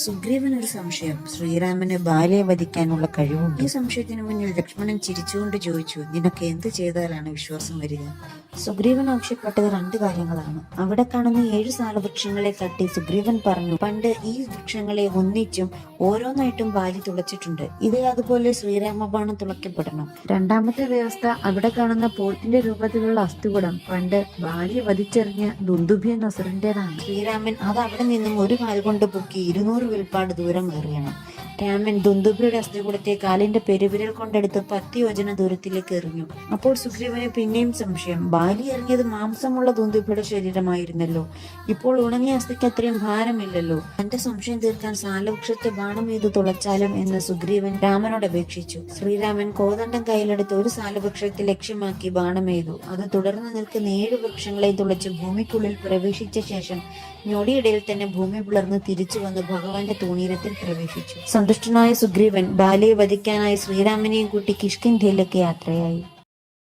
സുഗ്രീവൻ ഒരു സംശയം. ശ്രീരാമന് ബാലിയെ വധിക്കാനുള്ള കഴിവുണ്ട്. ഈ സംശയത്തിന് മുന്നിൽ ലക്ഷ്മണൻ ചിരിച്ചുകൊണ്ട് ചോദിച്ചു, നിനക്ക് എന്ത് ചെയ്താലാണ് വിശ്വാസം വരിക? സുഗ്രീവൻ ആവശ്യപ്പെട്ടത് 2 കാര്യങ്ങളാണ്. അവിടെ കാണുന്ന 7 സാലവൃക്ഷങ്ങളെ തട്ടി സുഗ്രീവൻ പറഞ്ഞു, പണ്ട് ഈ വൃക്ഷങ്ങളെ ഒന്നിച്ചും ഓരോന്നായിട്ടും ബാലി തുളച്ചിട്ടുണ്ട്. ഇത് അതുപോലെ ശ്രീരാമബാണം തുളയ്ക്കപ്പെടണം. 2ാമത്തെ വ്യവസ്ഥ, അവിടെ കാണുന്ന പോത്തിന്റെ രൂപത്തിലുള്ള അസ്ഥികൂടം പണ്ട് ബാലി വധിച്ചെറിഞ്ഞ ദുന്ദുഭി നസുരന്റേതാണ്. ശ്രീരാമൻ അത് അവിടെ നിന്നും ഒരു കാൽ കൊണ്ട് പൊക്കി 200 വിൽപ്പാട് ദൂരം എറിയണം. രാമൻ ദുന്ദുഭിയുടെ അസ്ഥികൂടത്തെ കാലിന്റെ പെരുവിരൽ കൊണ്ടെടുത്ത് 10 യോജന ദൂരത്തിലേക്ക് എറിഞ്ഞു. അപ്പോൾ സുഗ്രീവന് പിന്നെയും സംശയം. ബാലി എറിഞ്ഞത് മാംസമുള്ള ദുന്ദുഭിയുടെ ശരീരമായിരുന്നല്ലോ. ഇപ്പോൾ ഉണങ്ങിയ അസ്ഥിക്ക് അത്രയും ഭാരമില്ലല്ലോ. തന്റെ സംശയം തീർക്കാൻ സാലവൃക്ഷത്തെ ബാണം ചെയ്ത് തുളച്ചാലും എന്ന് സുഗ്രീവൻ രാമനോട് അപേക്ഷിച്ചു. ശ്രീരാമൻ കോദണ്ഡം കയ്യിലെടുത്ത് ഒരു സാലവൃക്ഷത്തെ ലക്ഷ്യമാക്കി ബാണം ചെയ്തു. അത് തുടർന്ന് നിൽക്കുന്ന 7 വൃക്ഷങ്ങളെ തുളച്ച് ഭൂമിക്കുള്ളിൽ പ്രവേശിച്ച ശേഷം ഞൊടിയിടയിൽ തന്നെ ഭൂമി പിളർന്ന് തിരിച്ചു വന്ന് ഭഗവാന്റെ തൂണീരത്തിൽ പ്രവേശിച്ചു. സന്തുഷ്ടനായ സുഗ്രീവൻ ബാലിയെ വധിക്കാനായി ശ്രീരാമനെയും കൂട്ടി കിഷ്കിന്ധ്യയിലേക്ക് യാത്രയായി.